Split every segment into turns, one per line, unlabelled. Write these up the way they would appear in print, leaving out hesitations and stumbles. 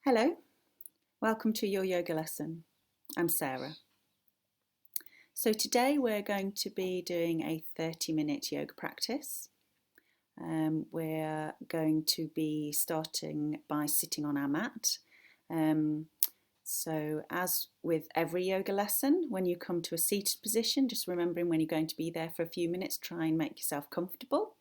Hello, welcome to your yoga lesson. I'm Sarah. So today we're going to be doing a 30-minute yoga practice. We're going to be starting by sitting on our mat. So as with every yoga lesson, when you come to a seated position, just remembering when you're going to be there for a few minutes, try and make yourself comfortable.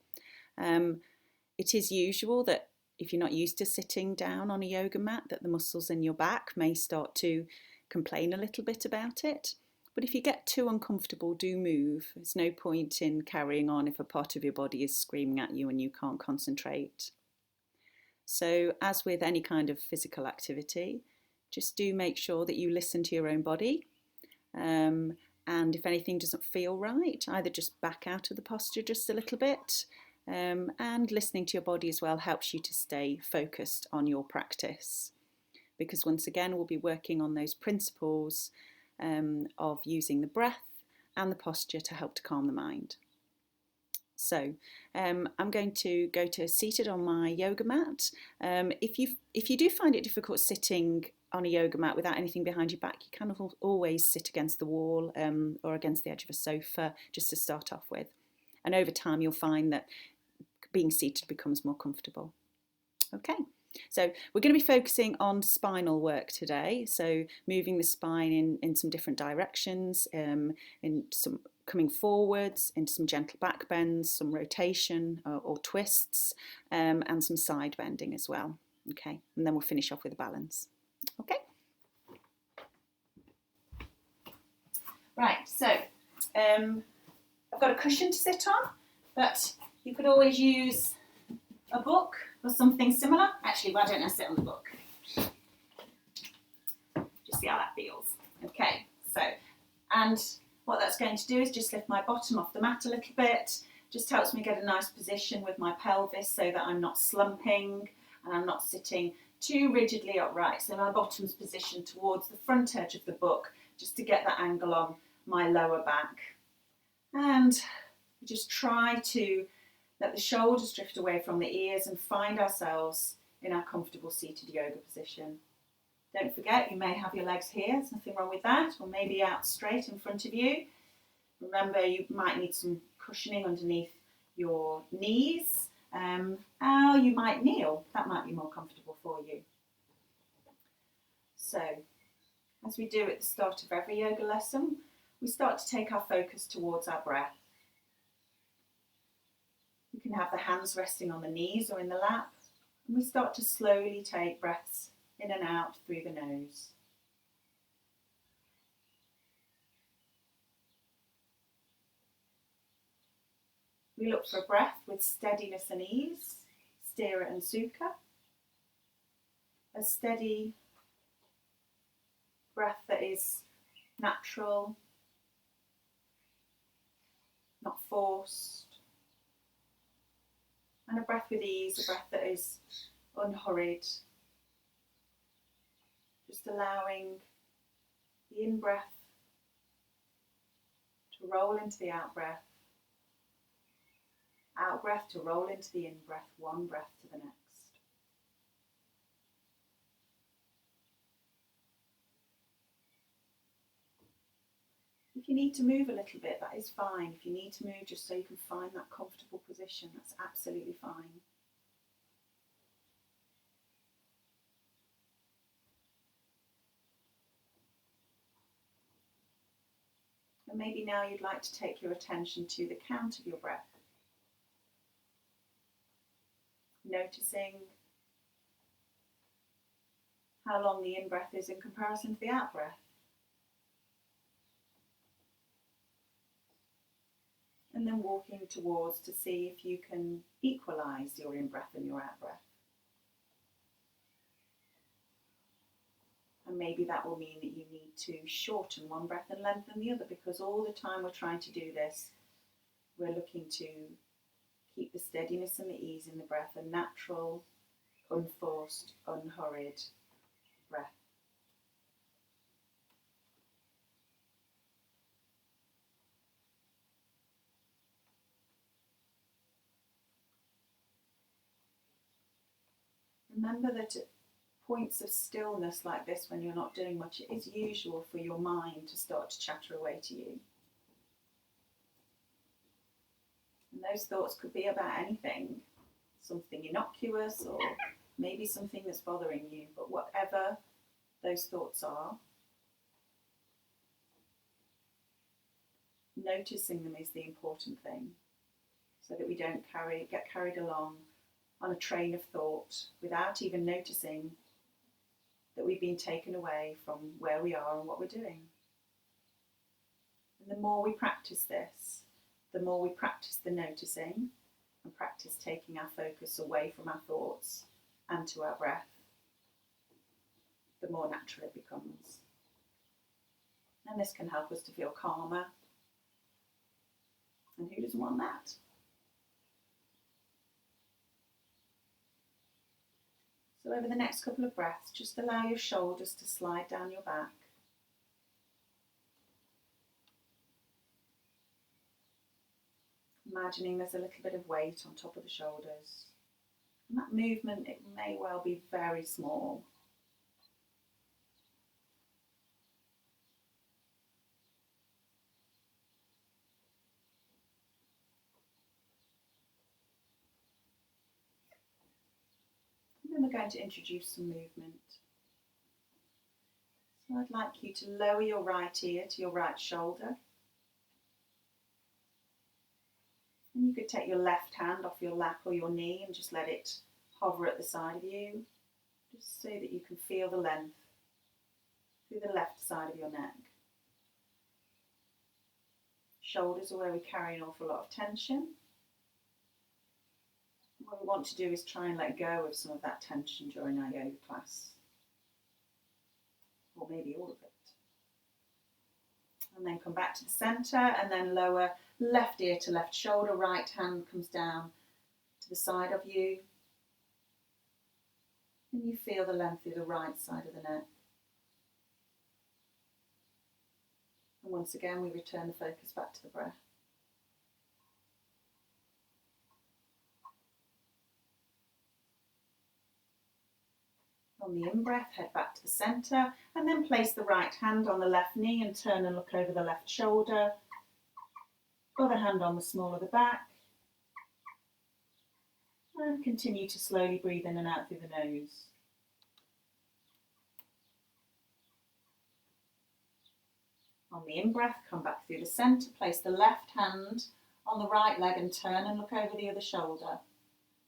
It is usual that if you're not used to sitting down on a yoga mat, that the muscles in your back may start to complain a little bit about it. But if you get too uncomfortable, do move. There's no point in carrying on if a part of your body is screaming at you and you can't concentrate. So as with any kind of physical activity, just do make sure that you listen to your own body. And if anything doesn't feel right, either just back out of the posture just a little bit. And listening to your body as well helps you to stay focused on your practice, because once again we'll be working on those principles of using the breath and the posture to help to calm the mind. So I'm going to go to seated on my yoga mat. If you do find it difficult sitting on a yoga mat without anything behind your back, you can always sit against the wall or against the edge of a sofa just to start off with. And over time you'll find that being seated becomes more comfortable. Okay, so we're going to be focusing on spinal work today. So moving the spine in some different directions, in some coming forwards, into some gentle back bends, some rotation or twists, and some side bending as well. Okay, and then we'll finish off with a balance. Okay. Right, so I've got a cushion to sit on, but you could always use a book or something similar. Actually, why don't I sit on the book? Just see how that feels. Okay, so, and what that's going to do is just lift my bottom off the mat a little bit. Just helps me get a nice position with my pelvis so that I'm not slumping and I'm not sitting too rigidly upright. So my bottom's positioned towards the front edge of the book just to get that angle on my lower back. And we just try to let the shoulders drift away from the ears and find ourselves in our comfortable seated yoga position. Don't forget, you may have your legs here, there's nothing wrong with that, or maybe out straight in front of you. Remember, you might need some cushioning underneath your knees, or you might kneel, that might be more comfortable for you. So, as we do at the start of every yoga lesson, we start to take our focus towards our breath. You can have the hands resting on the knees or in the lap, and we start to slowly take breaths in and out through the nose. We look for a breath with steadiness and ease, Sthira and Sukha. A steady breath that is natural, not forced. And a breath with ease, a breath that is unhurried. Just allowing the in-breath to roll into the out-breath. Out-breath to roll into the in-breath, one breath to the next. If you need to move a little bit, that is fine. If you need to move just so you can find that comfortable position, that's absolutely fine. And maybe now you'd like to take your attention to the count of your breath. Noticing how long the in-breath is in comparison to the out-breath. And then walking towards to see if you can equalise your in-breath and your out-breath. And maybe that will mean that you need to shorten one breath and lengthen the other, because all the time we're trying to do this, we're looking to keep the steadiness and the ease in the breath, a natural, unforced, unhurried breath. Remember that points of stillness like this when you're not doing much, it is usual for your mind to start to chatter away to you. And those thoughts could be about anything, something innocuous or maybe something that's bothering you, but whatever those thoughts are, noticing them is the important thing, so that we don't get carried along on a train of thought without even noticing that we've been taken away from where we are and what we're doing. And the more we practice this, the more we practice the noticing and practice taking our focus away from our thoughts and to our breath, the more natural it becomes. And this can help us to feel calmer. And who doesn't want that? So over the next couple of breaths, just allow your shoulders to slide down your back. Imagining there's a little bit of weight on top of the shoulders. And that movement, it may well be very small. And then we're going to introduce some movement. So I'd like you to lower your right ear to your right shoulder. And you could take your left hand off your lap or your knee and just let it hover at the side of you, just so that you can feel the length through the left side of your neck. Shoulders are where we carry an awful lot of tension. What we want to do is try and let go of some of that tension during our yoga class, or maybe all of it. And then come back to the centre and then lower left ear to left shoulder, right hand comes down to the side of you. And you feel the length through the right side of the neck. And once again, we return the focus back to the breath. On the in-breath, head back to the centre and then place the right hand on the left knee and turn and look over the left shoulder. Other hand on the small of the back. And continue to slowly breathe in and out through the nose. On the in-breath, come back through the centre, place the left hand on the right leg and turn and look over the other shoulder.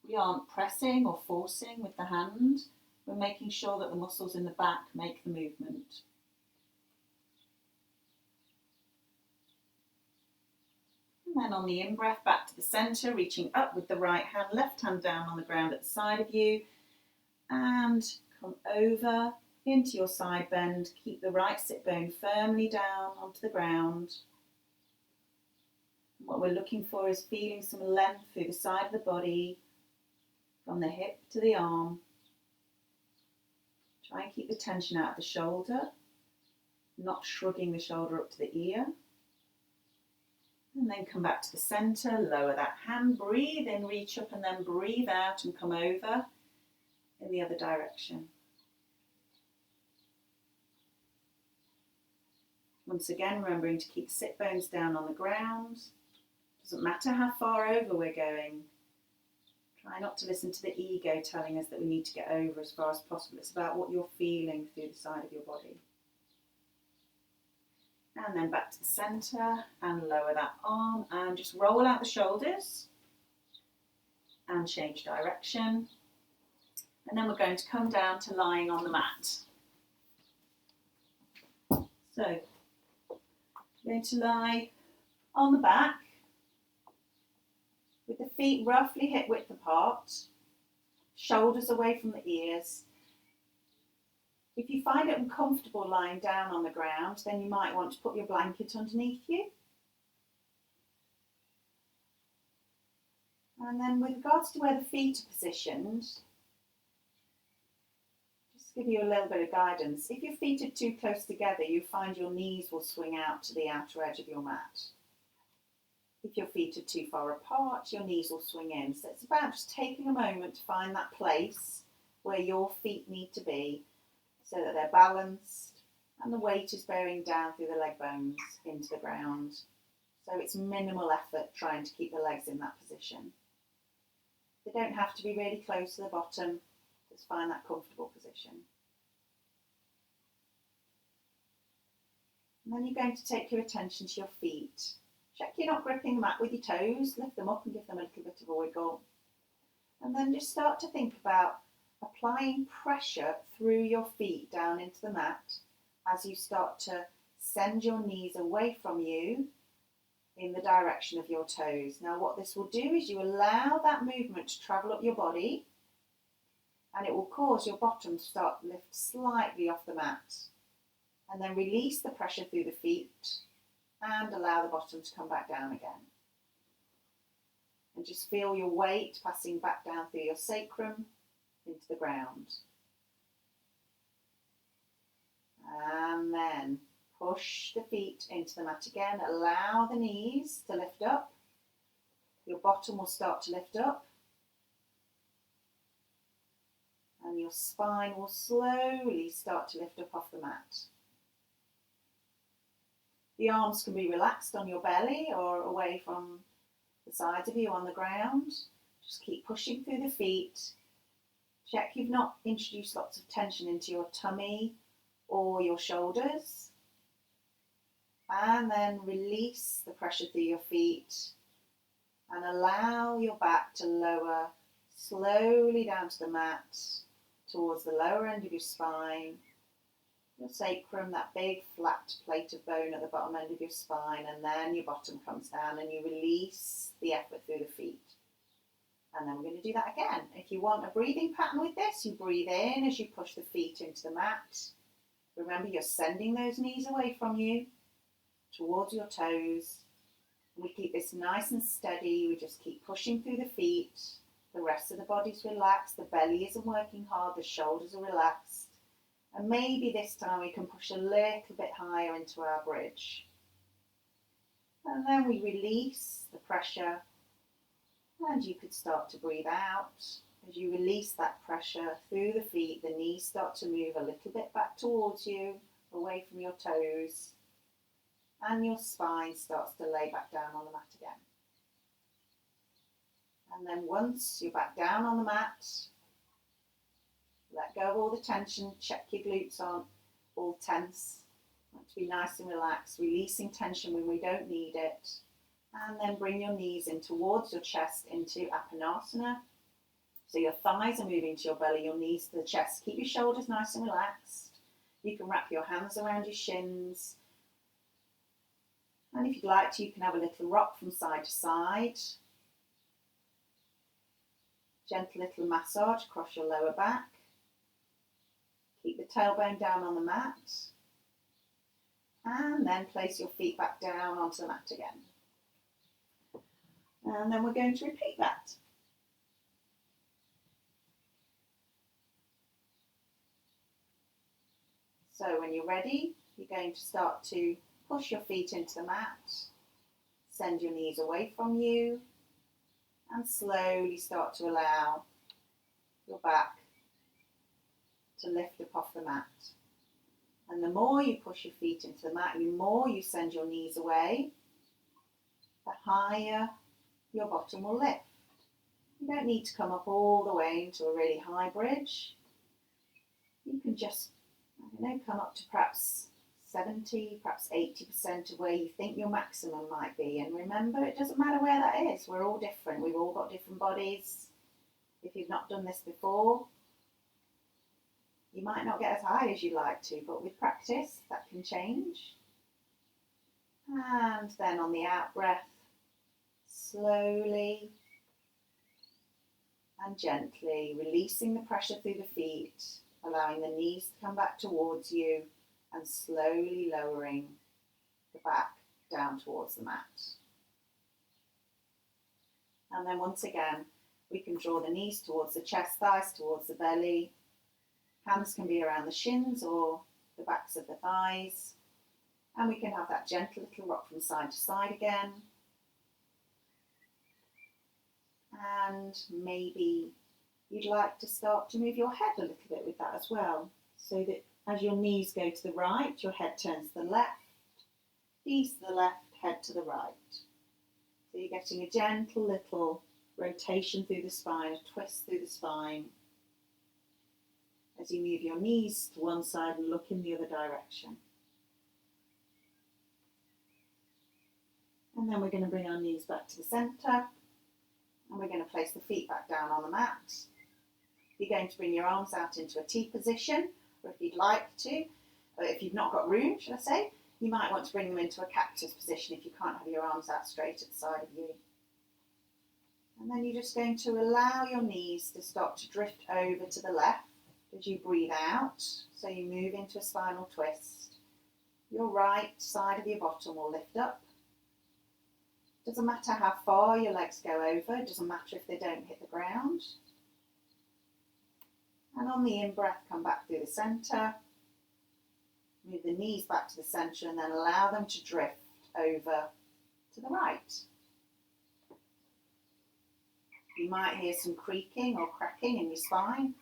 We aren't pressing or forcing with the hand. We're making sure that the muscles in the back make the movement. And then on the in-breath, back to the centre, reaching up with the right hand, left hand down on the ground at the side of you. And come over into your side bend. Keep the right sit bone firmly down onto the ground. And what we're looking for is feeling some length through the side of the body, from the hip to the arm. Try and keep the tension out of the shoulder, not shrugging the shoulder up to the ear. And then come back to the centre, lower that hand, breathe in, reach up and then breathe out and come over in the other direction. Once again, remembering to keep sit bones down on the ground. Doesn't matter how far over we're going. Try not to listen to the ego telling us that we need to get over as far as possible. It's about what you're feeling through the side of your body. And then back to the centre and lower that arm and just roll out the shoulders and change direction. And then we're going to come down to lying on the mat. So, we're going to lie on the back with the feet roughly hip width apart, shoulders away from the ears. If you find it uncomfortable lying down on the ground, then you might want to put your blanket underneath you. And then with regards to where the feet are positioned, just give you a little bit of guidance. If your feet are too close together, you find your knees will swing out to the outer edge of your mat. If your feet are too far apart, your knees will swing in. So it's about just taking a moment to find that place where your feet need to be so that they're balanced and the weight is bearing down through the leg bones into the ground. So it's minimal effort trying to keep the legs in that position. They don't have to be really close to the bottom, just find that comfortable position. And then you're going to take your attention to your feet. Check you're not gripping the mat with your toes, lift them up and give them a little bit of a wiggle. And then just start to think about applying pressure through your feet down into the mat as you start to send your knees away from you in the direction of your toes. Now what this will do is you allow that movement to travel up your body, and it will cause your bottom to start to lift slightly off the mat, and then release the pressure through the feet and allow the bottom to come back down again. And just feel your weight passing back down through your sacrum into the ground. And then push the feet into the mat again. Allow the knees to lift up. Your bottom will start to lift up. And your spine will slowly start to lift up off the mat. The arms can be relaxed on your belly or away from the sides of you on the ground. Just keep pushing through the feet. Check you've not introduced lots of tension into your tummy or your shoulders. And then release the pressure through your feet and allow your back to lower slowly down to the mat towards the lower end of your spine, your sacrum, that big flat plate of bone at the bottom end of your spine, and then your bottom comes down and you release the effort through the feet. And then we're going to do that again. If you want a breathing pattern with this, you breathe in as you push the feet into the mat. Remember, you're sending those knees away from you towards your toes. We keep this nice and steady. We just keep pushing through the feet. The rest of the body's relaxed. The belly isn't working hard. The shoulders are relaxed. And maybe this time we can push a little bit higher into our bridge. And then we release the pressure. And you could start to breathe out. As you release that pressure through the feet, the knees start to move a little bit back towards you, away from your toes. And your spine starts to lay back down on the mat again. And then once you're back down on the mat, let go of all the tension, check your glutes aren't all tense. Want to be nice and relaxed, releasing tension when we don't need it. And then bring your knees in towards your chest into Apanasana. So your thighs are moving to your belly, your knees to the chest. Keep your shoulders nice and relaxed. You can wrap your hands around your shins. And if you'd like to, you can have a little rock from side to side. Gentle little massage across your lower back. Keep the tailbone down on the mat. And then place your feet back down onto the mat again. And then we're going to repeat that. So when you're ready, you're going to start to push your feet into the mat, send your knees away from you, and slowly start to allow your back to lift up off the mat. And the more you push your feet into the mat, the more you send your knees away, the higher your bottom will lift. You don't need to come up all the way into a really high bridge. You can just, come up to perhaps 70, perhaps 80% of where you think your maximum might be. And remember, it doesn't matter where that is. We're all different. We've all got different bodies. If you've not done this before, you might not get as high as you'd like to, but with practice, that can change. And then on the out breath, slowly and gently releasing the pressure through the feet, allowing the knees to come back towards you and slowly lowering the back down towards the mat. And then once again, we can draw the knees towards the chest, thighs towards the belly. Hands can be around the shins or the backs of the thighs. And we can have that gentle little rock from side to side again. And maybe you'd like to start to move your head a little bit with that as well, so that as your knees go to the right, your head turns to the left, knees to the left, head to the right. So you're getting a gentle little rotation through the spine, a twist through the spine, as you move your knees to one side and look in the other direction. And then we're going to bring our knees back to the centre, and we're going to place the feet back down on the mat. You're going to bring your arms out into a T position, or if you'd like to, or if you've not got room, should I say, you might want to bring them into a cactus position if you can't have your arms out straight at the side of you. And then you're just going to allow your knees to start to drift over to the left as you breathe out. So you move into a spinal twist. Your right side of your bottom will lift up. Doesn't matter how far your legs go over, it doesn't matter if they don't hit the ground. And on the in-breath, come back through the centre. Move the knees back to the centre and then allow them to drift over to the right. You might hear some creaking or cracking in your spine,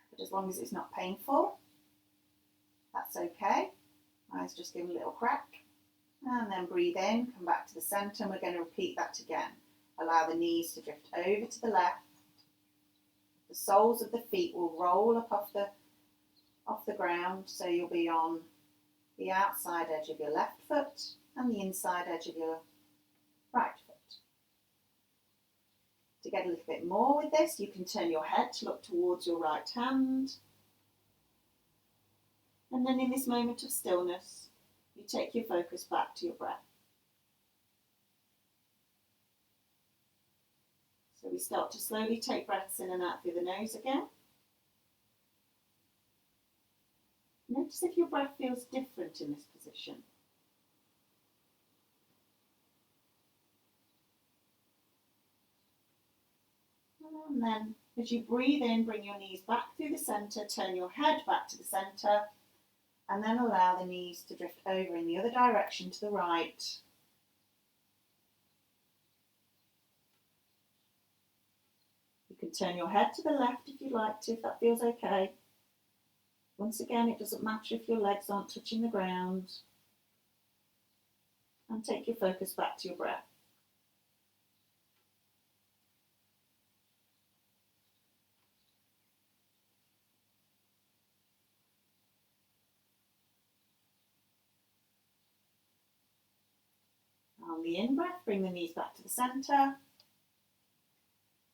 but as long as it's not painful, that's okay. Eyes just give a little crack. And then breathe in, come back to the centre, and we're going to repeat that again. Allow the knees to drift over to the left. The soles of the feet will roll up off the ground, so you'll be on the outside edge of your left foot and the inside edge of your right foot. To get a little bit more with this, you can turn your head to look towards your right hand. And then in this moment of stillness, you take your focus back to your breath. So we start to slowly take breaths in and out through the nose again. Notice if your breath feels different in this position. And then as you breathe in, bring your knees back through the centre, turn your head back to the centre, and then allow the knees to drift over in the other direction to the right. You can turn your head to the left if you'd like to, if that feels okay. Once again, it doesn't matter if your legs aren't touching the ground. And take your focus back to your breath. On the in-breath, bring the knees back to the centre.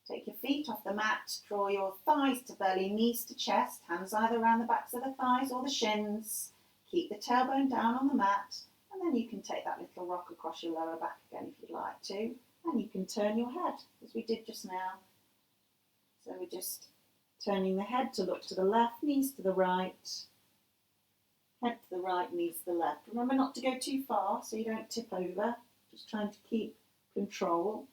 Take your feet off the mat, draw your thighs to belly, knees to chest, hands either around the backs of the thighs or the shins. Keep the tailbone down on the mat, and then you can take that little rock across your lower back again if you'd like to, and you can turn your head as we did just now. So we're just turning the head to look to the left, knees to the right, head to the right, knees to the left. Remember not to go too far so you don't tip over, just trying to keep control.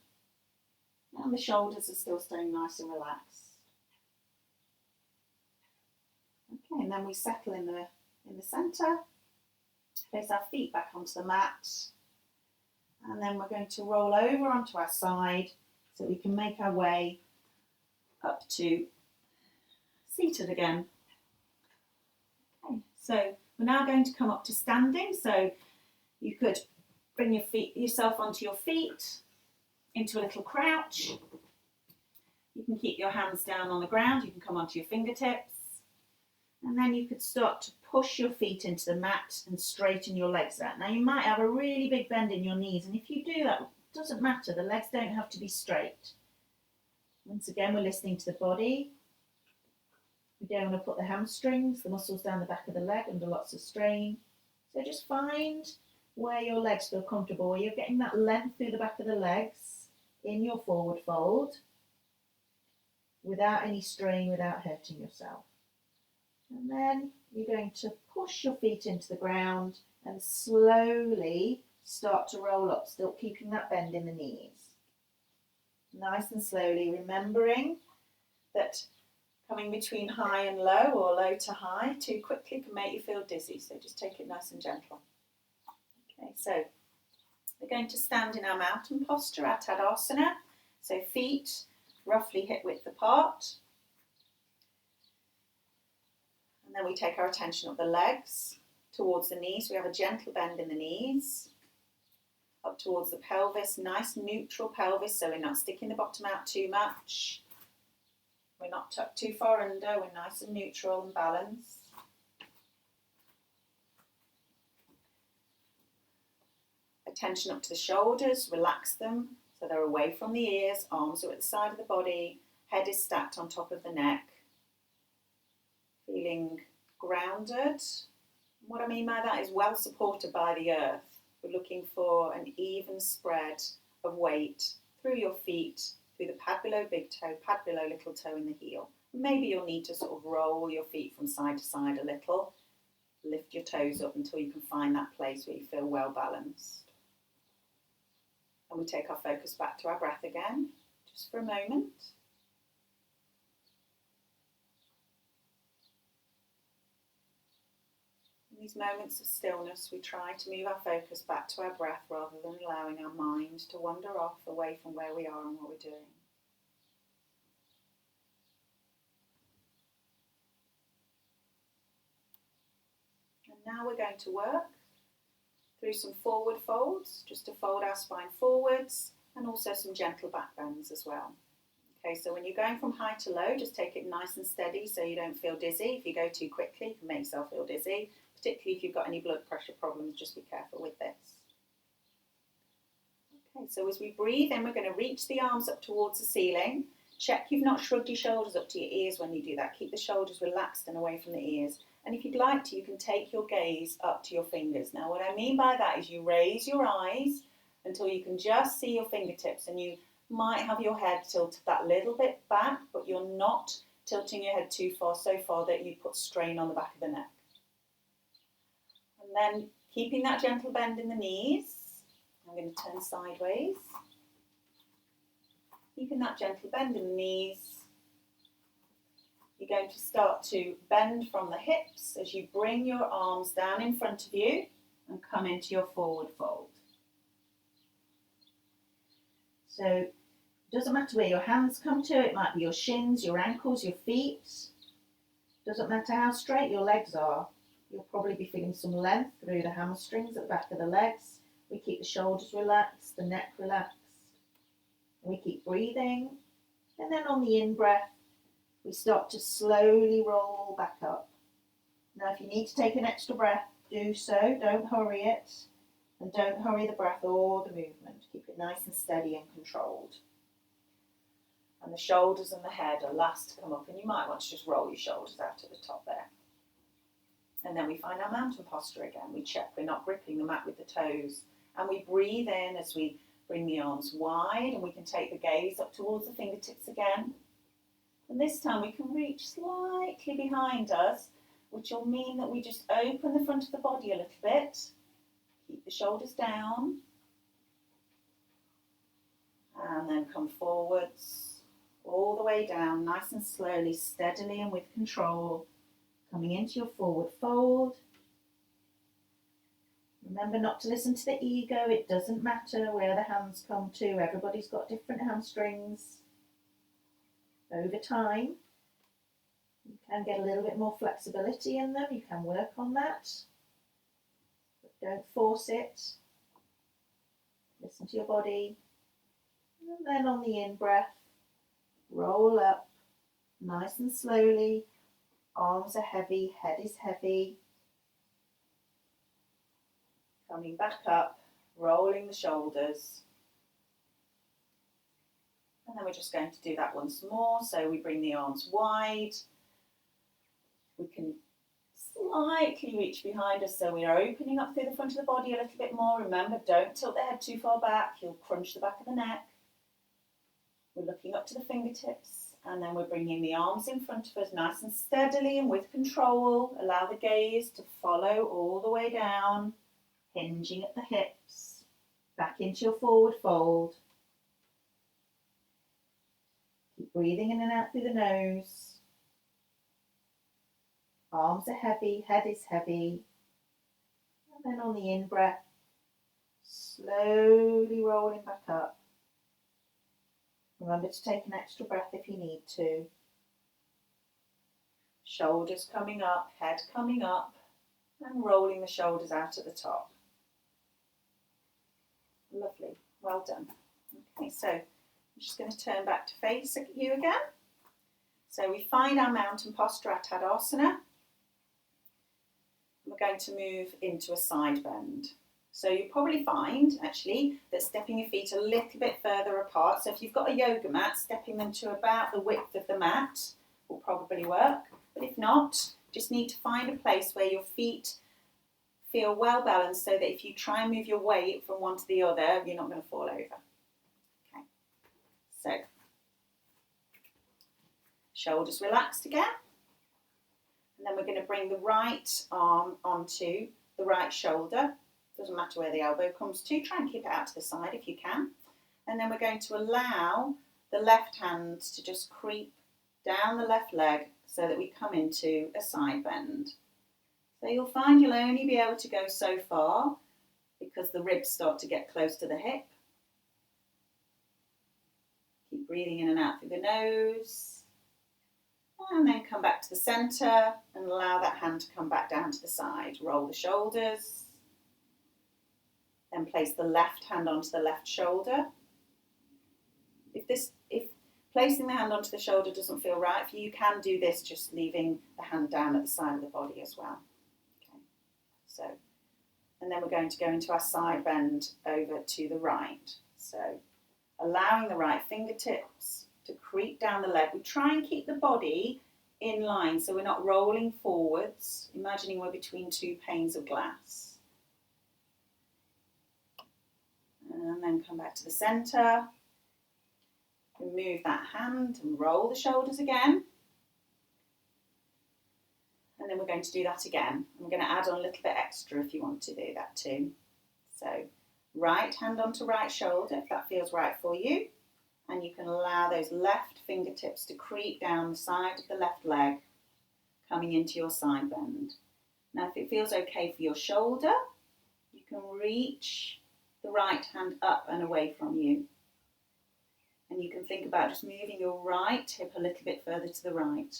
And the shoulders are still staying nice and relaxed. Okay, and then we settle in the centre, place our feet back onto the mat, and then we're going to roll over onto our side so we can make our way up to seated again. Okay, so we're now going to come up to standing, so you could bring yourself onto your feet, into a little crouch. You can keep your hands down on the ground, you can come onto your fingertips, and then you could start to push your feet into the mat and straighten your legs out. Now you might have a really big bend in your knees, and if you do that, it doesn't matter, the legs don't have to be straight. Once again, we're listening to the body. We don't want to put the hamstrings, the muscles down the back of the leg under lots of strain. So just find where your legs feel comfortable, where you're getting that length through the back of the legs in your forward fold without any strain, without hurting yourself. And then you're going to push your feet into the ground and slowly start to roll up, still keeping that bend in the knees. Nice and slowly, remembering that coming between high and low or low to high too quickly can make you feel dizzy, so just take it nice and gentle. Okay, so we're going to stand in our mountain posture, our Tadasana. So feet roughly hip width apart. And then we take our attention up the legs, towards the knees. We have a gentle bend in the knees, up towards the pelvis, nice neutral pelvis, so we're not sticking the bottom out too much. We're not tucked too far under, we're nice and neutral and balanced. Attention up to the shoulders, relax them so they're away from the ears, arms are at the side of the body, head is stacked on top of the neck. Feeling grounded. What I mean by that is well supported by the earth. We're looking for an even spread of weight through your feet, through the pad below big toe, pad below little toe in the heel. Maybe you'll need to sort of roll your feet from side to side a little. Lift your toes up until you can find that place where you feel well balanced. And we take our focus back to our breath again, just for a moment. In these moments of stillness, we try to move our focus back to our breath rather than allowing our mind to wander off away from where we are and what we're doing. And now we're going to work through some forward folds, just to fold our spine forwards, and also some gentle back bends as well. Okay, so when you're going from high to low, just take it nice and steady so you don't feel dizzy. If you go too quickly, you can make yourself feel dizzy, particularly if you've got any blood pressure problems, just be careful with this. Okay, so as we breathe in, we're going to reach the arms up towards the ceiling. Check you've not shrugged your shoulders up to your ears when you do that. Keep the shoulders relaxed and away from the ears. And if you'd like to, you can take your gaze up to your fingers. Now, what I mean by that is you raise your eyes until you can just see your fingertips, and you might have your head tilted that little bit back, but you're not tilting your head too far, so far that you put strain on the back of the neck. And then keeping that gentle bend in the knees, I'm going to turn sideways. Keeping that gentle bend in the knees, you're going to start to bend from the hips as you bring your arms down in front of you and come into your forward fold. So it doesn't matter where your hands come to, it might be your shins, your ankles, your feet. Doesn't matter how straight your legs are. You'll probably be feeling some length through the hamstrings at the back of the legs. We keep the shoulders relaxed, the neck relaxed. We keep breathing, and then on the in-breath, we start to slowly roll back up. Now, if you need to take an extra breath, do so. Don't hurry it, and don't hurry the breath or the movement. Keep it nice and steady and controlled. And the shoulders and the head are last to come up, and you might want to just roll your shoulders out at the top there. And then we find our mountain posture again. We check we're not gripping the mat with the toes, and we breathe in as we bring the arms wide, and we can take the gaze up towards the fingertips again. And this time we can reach slightly behind us, which will mean that we just open the front of the body a little bit. Keep the shoulders down. And then come forwards, all the way down, nice and slowly, steadily and with control. Coming into your forward fold. Remember not to listen to the ego. It doesn't matter where the hands come to. Everybody's got different hamstrings. Over time, you can get a little bit more flexibility in them. You can work on that. But don't force it. Listen to your body. And then on the in-breath, roll up nice and slowly. Arms are heavy, head is heavy. Coming back up, rolling the shoulders. And then we're just going to do that once more. So we bring the arms wide. We can slightly reach behind us, so we are opening up through the front of the body a little bit more. Remember, don't tilt the head too far back. You'll crunch the back of the neck. We're looking up to the fingertips, and then we're bringing the arms in front of us nice and steadily and with control. Allow the gaze to follow all the way down, hinging at the hips, back into your forward fold. Keep breathing in and out through the nose. Arms are heavy, head is heavy. And then on the in-breath, slowly rolling back up. Remember to take an extra breath if you need to. Shoulders coming up, head coming up, and rolling the shoulders out at the top. Lovely, well done. Okay, so I'm just going to turn back to face you again. So we find our mountain posture at Tadasana. We're going to move into a side bend. So you probably find actually that stepping your feet a little bit further apart. So if you've got a yoga mat, stepping them to about the width of the mat will probably work. But if not, just need to find a place where your feet feel well balanced so that if you try and move your weight from one to the other, you're not going to fall over. Okay, so shoulders relaxed again. And then we're going to bring the right arm onto the right shoulder. Doesn't matter where the elbow comes to. Try and keep it out to the side if you can. And then we're going to allow the left hand to just creep down the left leg so that we come into a side bend. So you'll find you'll only be able to go so far because the ribs start to get close to the hip. Keep breathing in and out through the nose. And then come back to the centre and allow that hand to come back down to the side. Roll the shoulders. Then place the left hand onto the left shoulder. If placing the hand onto the shoulder doesn't feel right for you, you can do this just leaving the hand down at the side of the body as well. Okay. So, and then we're going to go into our side bend over to the right. So allowing the right fingertips to creep down the leg. We try and keep the body in line so we're not rolling forwards, imagining we're between two panes of glass. And then come back to the centre. Remove that hand and roll the shoulders again. And then we're going to do that again. I'm going to add on a little bit extra if you want to do that too. So right hand onto right shoulder if that feels right for you. And you can allow those left fingertips to creep down the side of the left leg, coming into your side bend. Now, if it feels okay for your shoulder, you can reach the right hand up and away from you. And you can think about just moving your right hip a little bit further to the right.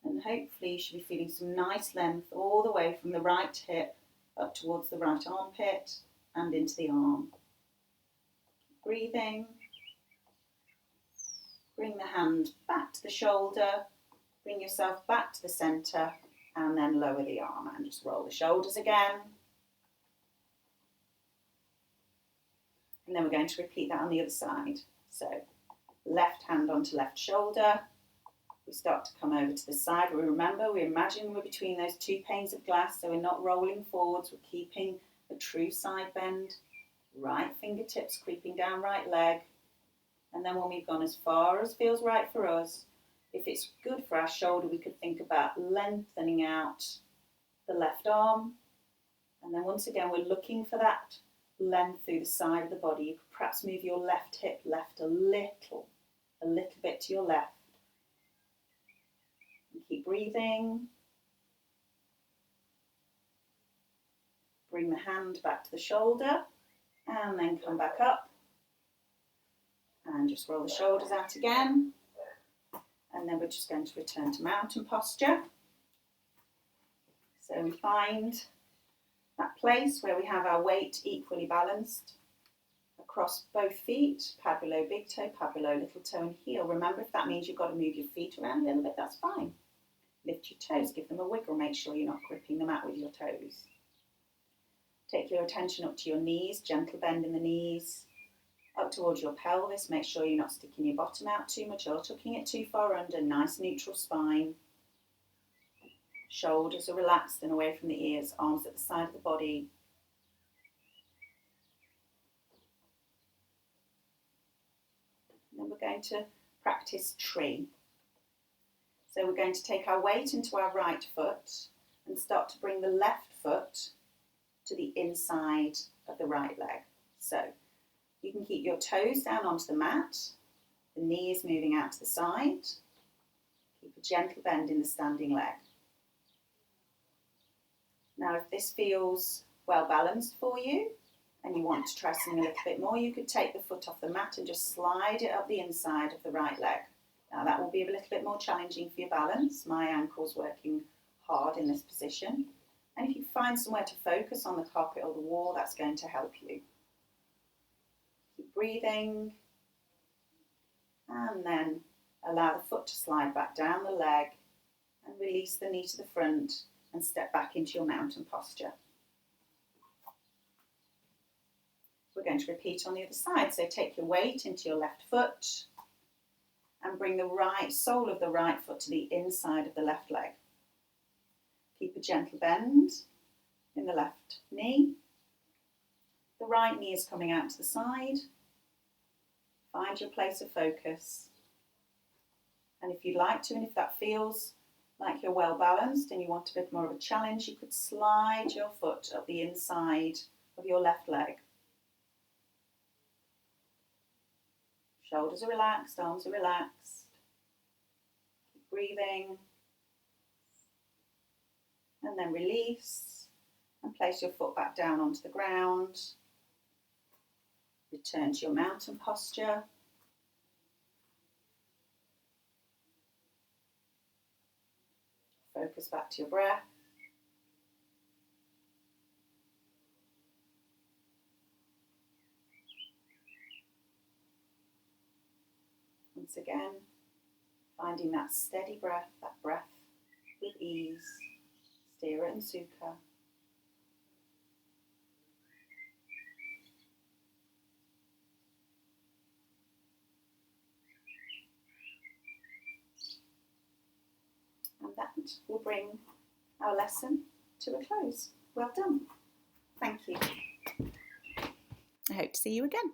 And hopefully you should be feeling some nice length all the way from the right hip up towards the right armpit and into the arm. Breathing. Bring the hand back to the shoulder, bring yourself back to the centre and then lower the arm and just roll the shoulders again. And then we're going to repeat that on the other side. So left hand onto left shoulder. We start to come over to the side. We imagine we're between those two panes of glass, so we're not rolling forwards, we're keeping a true side bend. Right fingertips creeping down right leg. And then when we've gone as far as feels right for us, if it's good for our shoulder, we could think about lengthening out the left arm. And then once again, we're looking for that length through the side of the body. You could perhaps move your left hip left a little bit to your left. And keep breathing. Bring the hand back to the shoulder and then come back up. And just roll the shoulders out again. And then we're just going to return to mountain posture. So we find that place where we have our weight equally balanced across both feet, pad below big toe, pad below little toe and heel. Remember, if that means you've got to move your feet around a little bit, that's fine. Lift your toes, give them a wiggle, make sure you're not gripping the mat with your toes. Take your attention up to your knees, gentle bend in the knees. Up towards your pelvis, make sure you're not sticking your bottom out too much or tucking it too far under, nice neutral spine. Shoulders are relaxed and away from the ears, arms at the side of the body. And then we're going to practice tree. So we're going to take our weight into our right foot and start to bring the left foot to the inside of the right leg. So you can keep your toes down onto the mat, the knees moving out to the side. Keep a gentle bend in the standing leg. Now, if this feels well balanced for you and you want to try something a little bit more, you could take the foot off the mat and just slide it up the inside of the right leg. Now that will be a little bit more challenging for your balance. My ankle's working hard in this position. And if you find somewhere to focus on the carpet or the wall, that's going to help you. Keep breathing. And then allow the foot to slide back down the leg and release the knee to the front and step back into your mountain posture. We're going to repeat on the other side. So take your weight into your left foot and bring the right sole of the right foot to the inside of the left leg. Keep a gentle bend in the left knee. The right knee is coming out to the side. Find your place of focus. And if you'd like to, and if that feels like you're well balanced and you want a bit more of a challenge, you could slide your foot up the inside of your left leg. Shoulders are relaxed, arms are relaxed. Keep breathing. And then release and place your foot back down onto the ground. Return to your mountain posture. Focus back to your breath. Once again, finding that steady breath, that breath with ease, Sthira and Sukha. And that will bring our lesson to a close. Well done. Thank you. I hope to see you again.